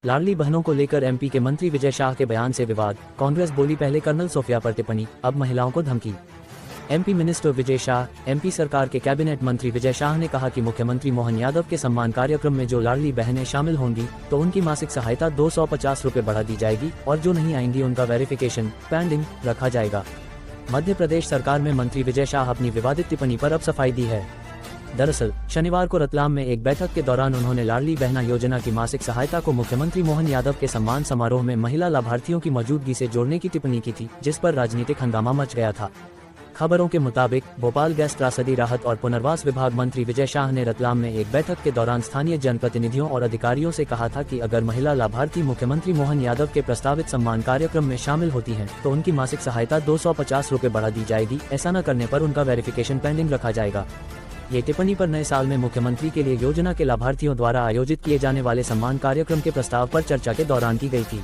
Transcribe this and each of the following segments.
लाडली बहनों को लेकर एमपी के मंत्री विजय शाह के बयान से विवाद। कांग्रेस बोली पहले कर्नल सोफिया पर टिप्पणी, अब महिलाओं को धमकी। MP minister Vijay Shah. MP सरकार के कैबिनेट मंत्री विजय शाह ने कहा कि मुख्यमंत्री मोहन यादव के सम्मान कार्यक्रम में जो लाडली बहनें शामिल होंगी तो उनकी मासिक सहायता 250 रुपए बढ़ा दी जाएगी और जो नहीं आएंगी उनका वेरिफिकेशन पेंडिंग रखा जाएगा। मध्य प्रदेश सरकार में मंत्री विजय शाह अपनी विवादित टिप्पणी पर अब सफाई दी है। दरअसल शनिवार को रतलाम में एक बैठक के दौरान उन्होंने लाडली बहना योजना की मासिक सहायता को मुख्यमंत्री मोहन यादव के सम्मान समारोह में महिला लाभार्थियों की मौजूदगी से जोड़ने की टिप्पणी की थी, जिस पर राजनीतिक हंगामा मच गया था। खबरों के मुताबिक भोपाल गैस त्रासदी राहत और पुनर्वास विभाग मंत्री विजय शाह ने रतलाम में एक बैठक के दौरान स्थानीय जनप्रतिनिधियों और अधिकारियों से कहा था कि अगर महिला लाभार्थी मुख्यमंत्री मोहन यादव के प्रस्तावित सम्मान कार्यक्रम में शामिल होती हैं तो उनकी मासिक सहायता 250 रुपए बढ़ा दी जाएगी। ऐसा न करने पर उनका वेरिफिकेशन पेंडिंग रखा जाएगा। ये टिप्पणी पर नए साल में मुख्यमंत्री के लिए योजना के लाभार्थियों द्वारा आयोजित किए जाने वाले सम्मान कार्यक्रम के प्रस्ताव पर चर्चा के दौरान की गई थी।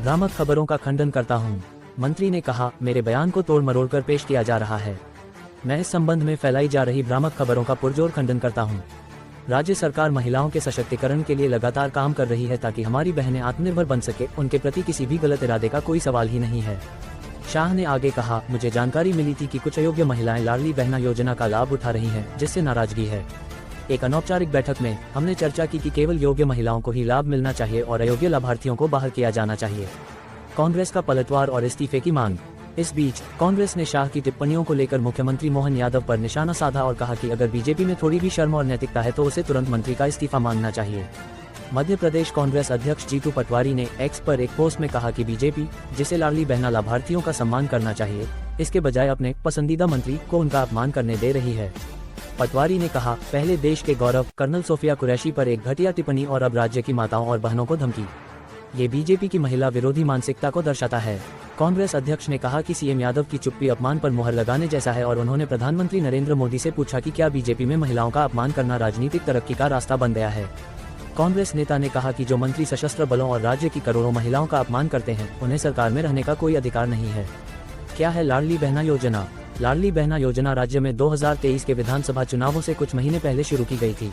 भ्रामक खबरों का खंडन करता हूं, मंत्री ने कहा। मेरे बयान को तोड़ मरोड़ कर पेश किया जा रहा है। मैं इस संबंध में फैलाई जा रही भ्रामक खबरों का पुरजोर खंडन करता हूं। राज्य सरकार महिलाओं के सशक्तिकरण के लिए लगातार काम कर रही है ताकि हमारी बहनें आत्मनिर्भर बन सके। उनके प्रति किसी भी गलत इरादे का कोई सवाल ही नहीं है। शाह ने आगे कहा, मुझे जानकारी मिली थी कि कुछ अयोग्य महिलाएं लाडली बहना योजना का लाभ उठा रही हैं, जिससे नाराजगी है। एक अनौपचारिक बैठक में हमने चर्चा की कि केवल योग्य महिलाओं को ही लाभ मिलना चाहिए और अयोग्य लाभार्थियों को बाहर किया जाना चाहिए। कांग्रेस का पलटवार और इस्तीफे की मांग। इस बीच कांग्रेस ने शाह की टिप्पणियों को लेकर मुख्यमंत्री मोहन यादव पर निशाना साधा और कहा कि अगर बीजेपी में थोड़ी भी शर्म और नैतिकता है तो उसे तुरंत मंत्री का इस्तीफा मांगना चाहिए। मध्य प्रदेश कांग्रेस अध्यक्ष जीतू पटवारी ने एक्स पर एक पोस्ट में कहा कि बीजेपी, जिसे लाडली बहना लाभार्थियों का सम्मान करना चाहिए, इसके बजाय अपने पसंदीदा मंत्री को उनका अपमान करने दे रही है। पटवारी ने कहा, पहले देश के गौरव कर्नल सोफिया कुरैशी पर एक घटिया टिप्पणी और अब राज्य की माताओं और बहनों को धमकी। ये बीजेपी की महिला विरोधी मानसिकता को दर्शाता है। कांग्रेस अध्यक्ष ने कहा कि सीएम यादव की चुप्पी अपमान पर मुहर लगाने जैसा है और उन्होंने प्रधानमंत्री नरेंद्र मोदी से पूछा कि क्या बीजेपी में महिलाओं का अपमान करना राजनीतिक तरक्की का रास्ता बन गया है। कांग्रेस नेता ने कहा कि जो मंत्री सशस्त्र बलों और राज्य की करोड़ों महिलाओं का अपमान करते हैं उन्हें सरकार में रहने का कोई अधिकार नहीं है। क्या है लाडली बहना योजना? लाडली बहना योजना राज्य में 2023 के विधानसभा चुनावों से कुछ महीने पहले शुरू की गई थी।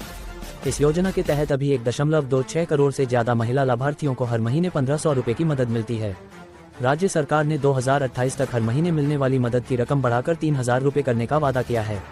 इस योजना के तहत अभी 1.26 करोड़ से ज्यादा महिला लाभार्थियों को हर महीने 1500 रुपए की मदद मिलती है। राज्य सरकार ने 2028 तक हर महीने मिलने वाली मदद की रकम बढ़ाकर 3000 रुपए करने का वादा किया है।